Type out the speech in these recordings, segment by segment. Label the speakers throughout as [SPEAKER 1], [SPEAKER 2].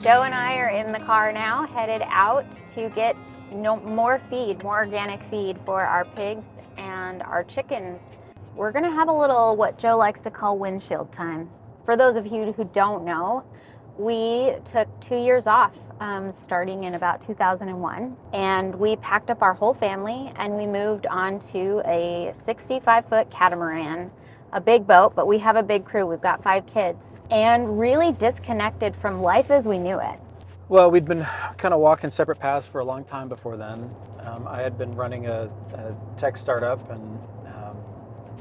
[SPEAKER 1] Joe and I are in the car now, headed out to get more feed, more organic feed for our pigs and our chickens. We're gonna have a little, what Joe likes to call windshield time. For those of you who don't know, we took 2 years off starting in about 2001, and we packed up our whole family and we moved onto a 65-foot catamaran, a big boat, but we have a big crew. We've got 5 kids, and really disconnected from life as we knew it.
[SPEAKER 2] Well, we'd been kind of walking separate paths for a long time before then. I had been running a tech startup and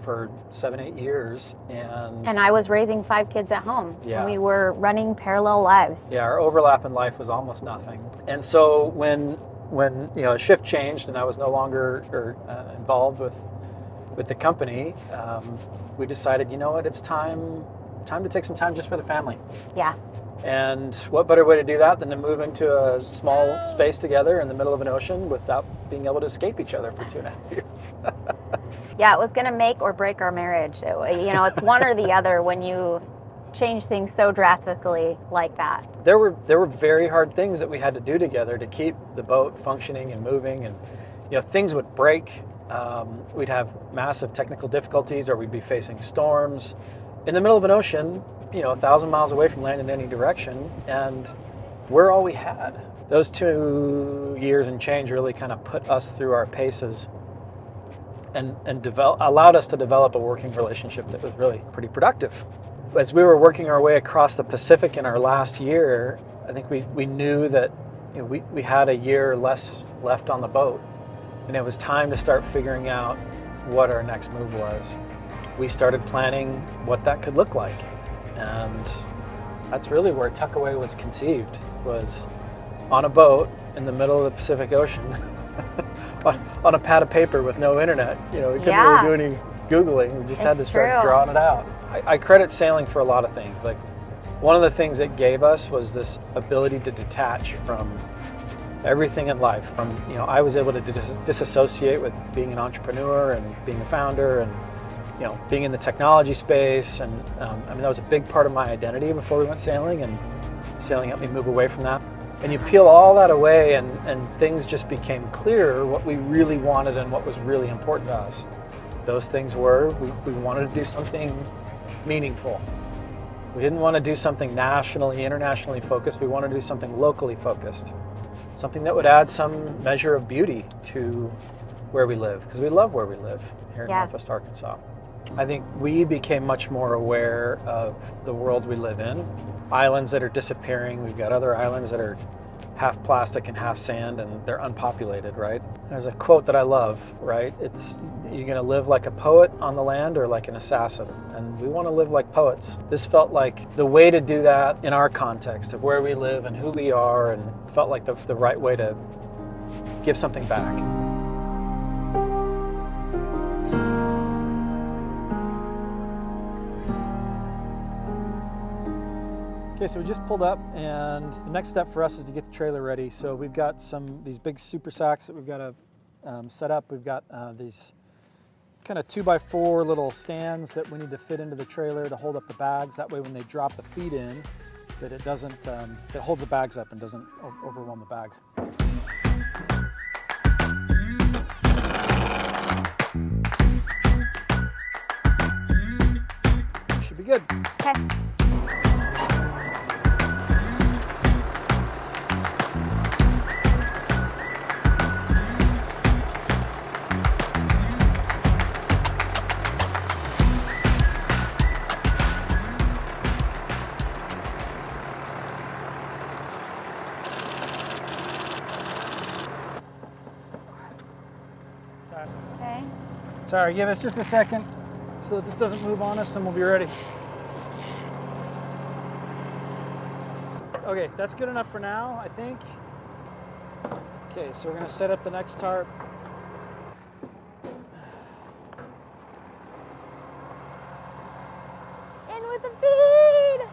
[SPEAKER 2] for 7-8 years, and
[SPEAKER 1] I was raising 5 kids at home.
[SPEAKER 2] Yeah.
[SPEAKER 1] And we were running parallel lives.
[SPEAKER 2] Yeah, our overlap in life was almost nothing. And so when the shift changed and I was no longer involved with the company, we decided, you know what, it's time to take some time just for the family.
[SPEAKER 1] Yeah.
[SPEAKER 2] And what better way to do that than to move into a small space together in the middle of an ocean without being able to escape each other for 2.5 years.
[SPEAKER 1] Yeah, it was going to make or break our marriage. It's one or the other when you change things so drastically like that.
[SPEAKER 2] There were very hard things that we had to do together to keep the boat functioning and moving, and things would break. We'd have massive technical difficulties, or we'd be facing storms in the middle of an ocean, 1,000 miles away from land in any direction, and we're all we had. Those 2 years and change really kind of put us through our paces and allowed us to develop a working relationship that was really pretty productive. As we were working our way across the Pacific in our last year, I think we knew that we had a year less left on the boat, and it was time to start figuring out what our next move was. We started planning what that could look like, and that's really where Tuckaway was conceived, was on a boat in the middle of the Pacific Ocean on a pad of paper with no internet. We couldn't really do any Googling. We just had to start drawing it out. I credit sailing for a lot of things. Like, one of the things it gave us was this ability to detach from everything in life. I was able to disassociate with being an entrepreneur and being a founder and being in the technology space, and that was a big part of my identity before we went sailing, and sailing helped me move away from that. And you peel all that away, and things just became clearer what we really wanted and what was really important to us. Those things were, we wanted to do something meaningful. We didn't want to do something nationally, internationally focused. We wanted to do something locally focused. Something that would add some measure of beauty to where we live, because we love where we live here in Northwest Arkansas. I think we became much more aware of the world we live in. Islands that are disappearing. We've got other islands that are half plastic and half sand, and they're unpopulated, right? There's a quote that I love, right? It's, you're gonna live like a poet on the land or like an assassin, and we want to live like poets. This felt like the way to do that in our context of where we live and who we are, and felt like the right way to give something back. Okay, so we just pulled up, and the next step for us is to get the trailer ready. So we've got these big super sacks that we've got to set up. We've got these kind of 2x4 little stands that we need to fit into the trailer to hold up the bags. That way when they drop the feed in, that it doesn't, it holds the bags up and doesn't overwhelm the bags. Should be good.
[SPEAKER 1] Okay. Okay.
[SPEAKER 2] Sorry, give us just a second so that this doesn't move on us, and we'll be ready. Okay, that's good enough for now, I think. Okay, so we're gonna set up the next tarp.
[SPEAKER 1] In with the feed!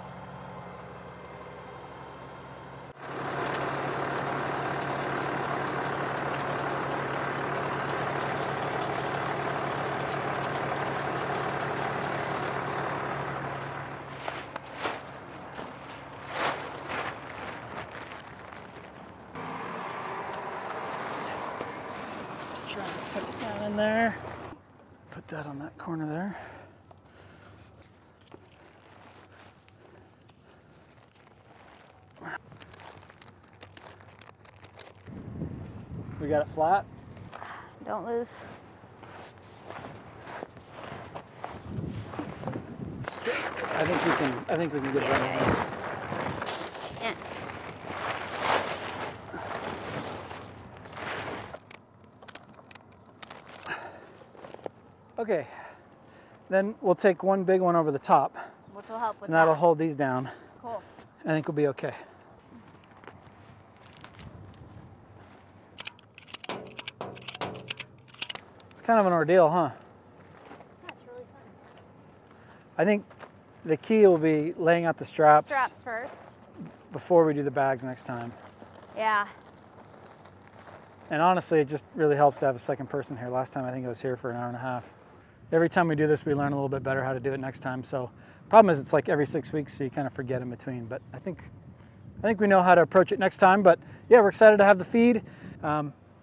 [SPEAKER 2] in there. Put that on that corner there. We got it flat.
[SPEAKER 1] Don't lose.
[SPEAKER 2] I think we can get that.
[SPEAKER 1] Yeah.
[SPEAKER 2] Okay, then we'll take one big one over the top.
[SPEAKER 1] Which will help with
[SPEAKER 2] and that'll hold these down.
[SPEAKER 1] Cool.
[SPEAKER 2] I think we'll be okay. It's kind of an ordeal, huh?
[SPEAKER 1] That's really fun.
[SPEAKER 2] I think the key will be laying out the straps
[SPEAKER 1] first
[SPEAKER 2] before we do the bags next time.
[SPEAKER 1] Yeah.
[SPEAKER 2] And honestly, it just really helps to have a second person here. Last time I think I was here for an hour and a half. Every time we do this, we learn a little bit better how to do it next time. So problem is it's like every 6 weeks, so you kind of forget in between. But I think we know how to approach it next time. But yeah, we're excited to have the feed.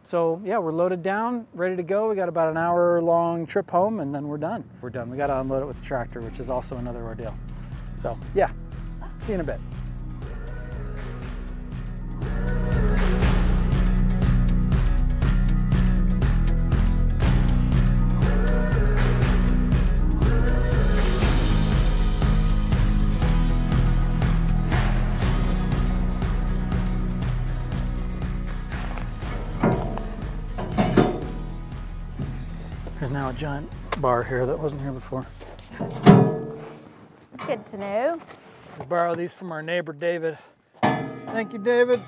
[SPEAKER 2] So yeah, we're loaded down, ready to go. We got about an hour-long trip home, and then we're done. We're done. We got to unload it with the tractor, which is also another ordeal. So yeah, see you in a bit. There's now a giant bar here that wasn't here before.
[SPEAKER 1] Good to know.
[SPEAKER 2] We borrowed these from our neighbor, David. Thank you, David.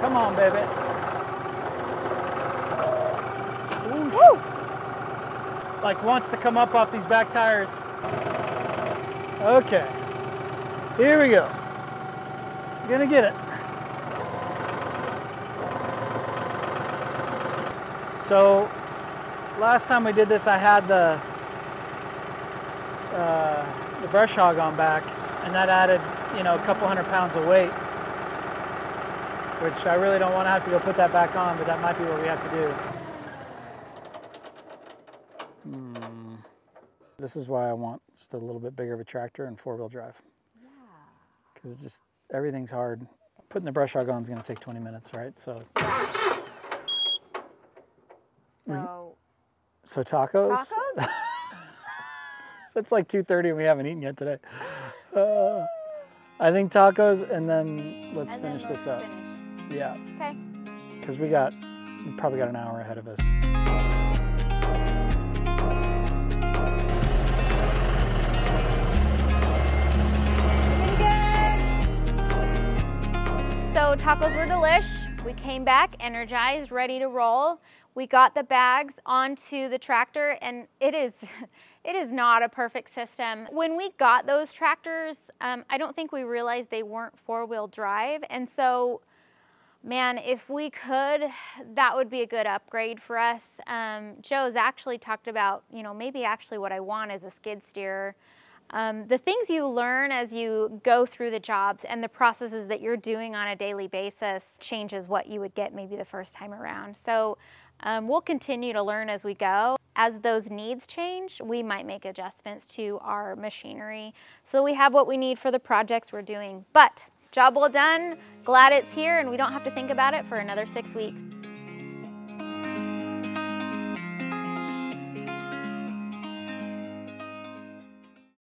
[SPEAKER 2] Come on, baby. Woo! Like wants to come up off these back tires. Okay, here we go. Gonna get it. So last time we did this, I had the brush hog on back, and that added, you know, a couple 100 pounds of weight, which I really don't want to have to go put that back on, but that might be what we have to do. This is why I want just a little bit bigger of a tractor and 4-wheel drive. Yeah. Because it just, everything's hard. Putting the brush hog on is going to take 20 minutes, right? So. So tacos? Tacos? So it's like 2:30 and we haven't eaten yet today. I think tacos, and then let's finish this up. Yeah.
[SPEAKER 1] Okay.
[SPEAKER 2] Because we probably got an hour ahead of us.
[SPEAKER 1] So tacos were delish. We came back energized, ready to roll. We got the bags onto the tractor, and it is not a perfect system. When we got those tractors, I don't think we realized they weren't 4-wheel drive. And so, man, if we could, that would be a good upgrade for us. Joe's actually talked about, you know, maybe actually what I want is a skid steer. The things you learn as you go through the jobs and the processes that you're doing on a daily basis changes what you would get maybe the first time around. So we'll continue to learn as we go. As those needs change, we might make adjustments to our machinery so we have what we need for the projects we're doing. But job well done, glad it's here, and we don't have to think about it for another 6 weeks.